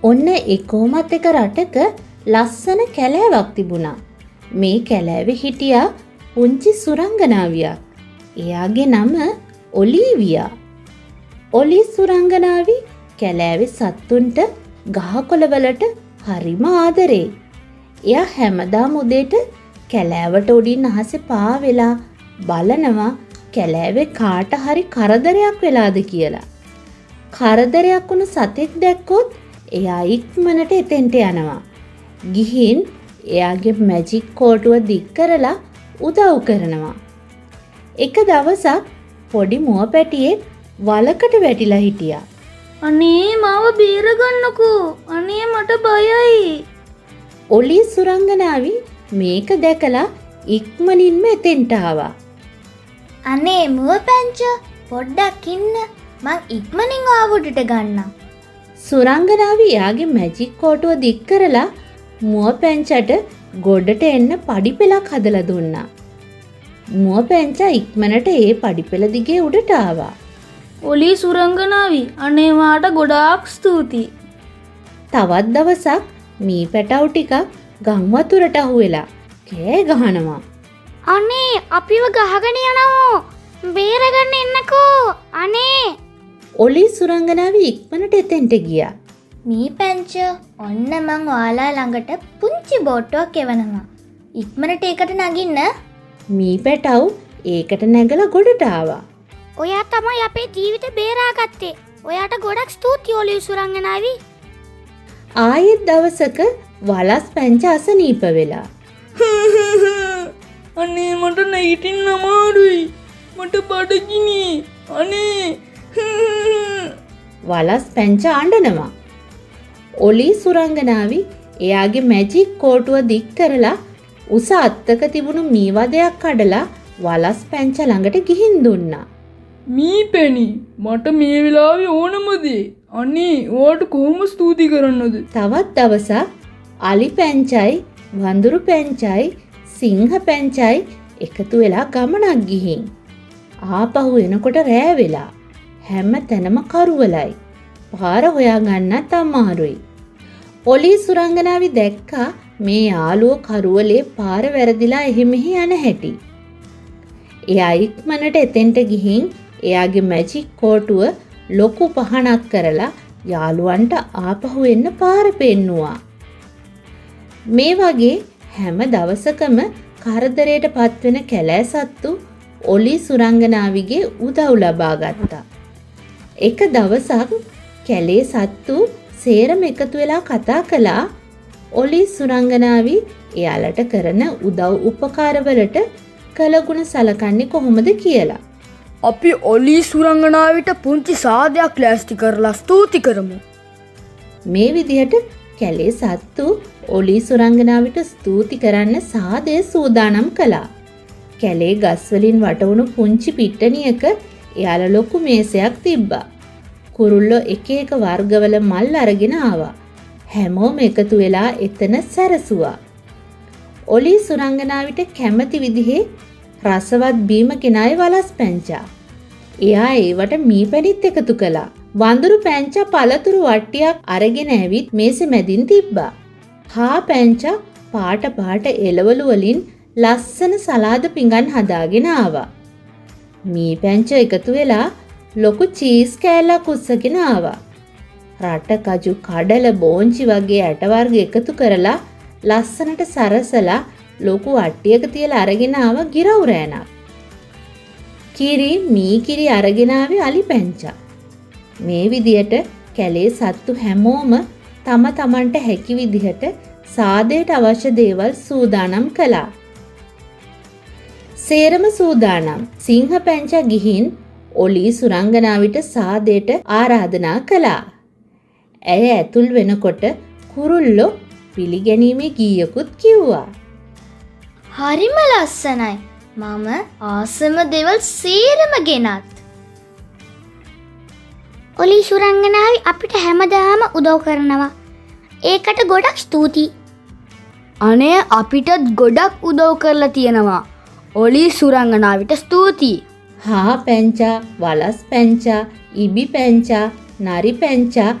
ඔන්න කොහොමත් එක රටක ලස්සන කැලෑවක් තිබුණා. මේ කැලෑවේ හිටියා පුංචි සුරංගනාවියක්. එයාගේ නම ඔලීවියා. ඔලී සුරංගනාවි කැලෑවේ සත්තුන්ට ගහකොළවලට හරිම ආදරේ. එයා හැමදාම උදේට කැලෑවට උඩින් අහසේ පා වෙලා බලනවා කැලෑවේ කාට හරි කරදරයක් වෙලාද කියලා. කරදරයක් වුණ සතෙක් දැක්කොත් එයා ඉක්මනට එතෙන්ට යනවා. ගිහින් එයාගේ මැජික් කෝටුව දික් කරලා උදව් කරනවා. එක දවසක් පොඩි මුවපැටියෙක් වලකට වැටිලා හිටියා. අනේ මාව බේරගන්නකෝ. අනේ මට බයයි. ඔලී සුරංගනාවි මේක දැකලා ඉක්මනින්ම එතෙන්ට ආවා. අනේ මුවපැංච පොඩ්ඩක් ඉන්න. මං ඉක්මනින් ආවුඩට ගන්නම්. සුරංගනාවි එයාගේ මැජික් කෝටුව දික් කරලා මුවපැංචට ගොඩට එන්න පඩිපෙලක් හදලා දුන්නා. මුවපැංචා ඉක්මනට ඒ පඩිපෙල දිගේ උඩට ආවා. ඔලී සුරංගනාවි අනේ වාට ගොඩාක් ස්තුතියි. තවත් දවසක් මී පැටව් ටිකක් ගම් වතුරට අහුවෙලා කෑ ගහනවා. අනේ අපිව ගහගෙන යනවා. බේරගන්න එන්නකෝ. අනේ ඔලී සුරංගනාවි ඉක්මනට එතෙන්ට ගියා. මේ පැංච ඔන්න මං ඔයාලා ළඟට පුංචි බෝට්ටුවක් එවනවා. ඉක්මනට ඒකට නගින්න. මී පැටව් ඒකට නැගලා ගොඩට ආවා. ඔයා තමයි අපේ ජීවිත බේරාගත්තේ. ඔයාට ගොඩක් ස්තුතියි ඔලී සුරංගනාවි. ආයෙත් දවසක වලස් පැංචා අසනීප වෙලා. අනේ මට නැගිටින්න අමාරුයි. මට බඩගිනි. අනේ වලස් පැංචා අඬනවා. ඔලී සුරංගනාවි එයාගේ මැජික් කෝටුව දික් කරලා උස අත්තක තිබුණු මී වදයක් කඩලා වලස් පැංචා ළඟට ගිහින් දුන්නා. මී පැණි මට මේ වෙලාවේ ඕනම දේ. අනේ ඔයාට කොහොම ස්තුති කරන්නද? තවත් දවසක් අලි පැංචයි වඳුරු පැංචයි සිංහ පැංචයි එකතු වෙලා ගමනක් ගිහින් ආපහු එනකොට රෑ වෙලා හැම තැනම කරුවලයි. පාර හොයාගන්නත් අමාරුයි. ඔලී සුරංගනාවි දැක්කා මේ යාළුවෝ කරුවලේ පාර වැරදිලා එහෙ මෙහෙ යන හැටි. එයා ඉක්මනට එතෙන්ට ගිහින් එයාගේ මැජික් කෝටුව ලොකු පහනක් කරලා යාළුවන්ට ආපහු එන්න පාර පෙන්නුවා. මේ වගේ හැම දවසකම කරදරයට පත්වෙන කැලෑ සත්තු ඔලී සුරංගනාවිගේ උදව් ලබා ගත්තා. එක දවසක් කැලේ සත්තු සේරම එකතු වෙලා කතා කළා ඔලී සුරංගනාවි එයාලට කරන උදව් උපකාරවලට කළගුණ සලකන්නේ කොහොමද කියලා. අපි ඔලී සුරංගනාවිට පුංචි සාදයක් ලෑස්ති කරලා ස්තුති කරමු. මේ විදිහට කැලේ සත්තු ඔලී සුරංගනාවිට ස්තුති කරන්න සාදය සූදානම් කළා. කැලේ ගස්වලින් වටවුණු පුංචි පිට්ටනියක එයාලා ලොකු මේසයක් තිබ්බා. කුරුල්ලෝ එක එක වර්ගවල මල් අරගෙන ආවා. හැමෝම එකතු වෙලා එතන සැරසුවා. ඔලී සුරංගනාවිට කැමති විදිහේ රසවත් බීම කෙනාය වලස් පැංචා. එයා ඒවට මී පැණිත් එකතු කළා. වඳුරු පැංචා පළතුරු වට්ටියක් අරගෙන ඇවිත් මේසෙ මැදින් තිබ්බා. හා පැංචා පාට පාට එළවලු වලින් ලස්සන සලාද පිඟන් හදාගෙන ආවා. මී පැංචා එකතු වෙලා ලොකු චීස් කෑල්ලක් උස්සගෙන ආවා. රට කජු කඩල බෝංචි වගේ ඇට වර්ග එකතු කරලා ලස්සනට සරසලා ලොකු වට්ටියක තියලා අරගෙන ආවා ගිරව් රෑනක්. කිරි මී කිරි අරගෙන ආවේ අලි පැංචා. මේ විදියට කැලේ සත්තු හැමෝම තම තමන්ට හැකි විදිහට සාදයට අවශ්‍ය දේවල් සූදානම් කළා. සේරම සූදානම්. සිංහ පැංචා ගිහින් ඔලී සුරංගනාවිට සාදයට ආරාධනා කළා. ඇය ඇතුල් වෙනකොට කුරුල්ලෝ පිළිගැනීමේ ගීයකුත් කිව්වා. හරිම ලස්සනයි. මම ආසම දේවල් සේරම ගෙනත්. ඔලී සුරංගනාවි අපිට හැමදාම උදව් කරනවා. ඒකට ගොඩක් ස්තුතියි. අනේ අපිටත් ගොඩක් උදව් කරලා තියෙනවා. ඔලී සුරංගනාවිට ස්තුතියි. හා පැංචා, වලස් පැංචා, ඉබි පැංචා, නරි පැංචා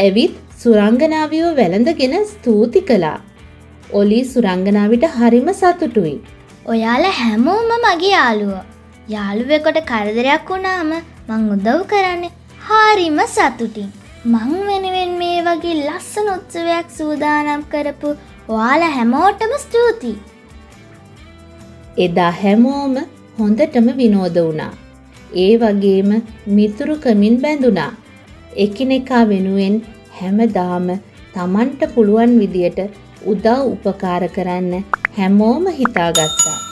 ඇවිත් සුරංගනාවියෝ වැළඳගෙන ස්තුති කළා. ඔලි සුරංගනාවිට හරිම සතුටුයි. ඔයාලා හැමෝම මගේ යාළුවෝ. යාළුවෙකුට කරදරයක් වුණාම මං උදව් කරන්නේ හරිම සතුටින්. මං වෙනුවෙන් මේ වගේ ලස්සන උත්සවයක් සූදානම් කරපු ඔයාලා හැමෝටම ස්තුතියි. එදා හැමෝම හොඳටම විනෝද වුණා. ඒ වගේම මිතුරුකමින් බැඳුණා. එකිනෙකා වෙනුවෙන් හැමදාම Tamanට පුළුවන් විදියට උදව් උපකාර කරන්න හැමෝම හිතාගත්තා.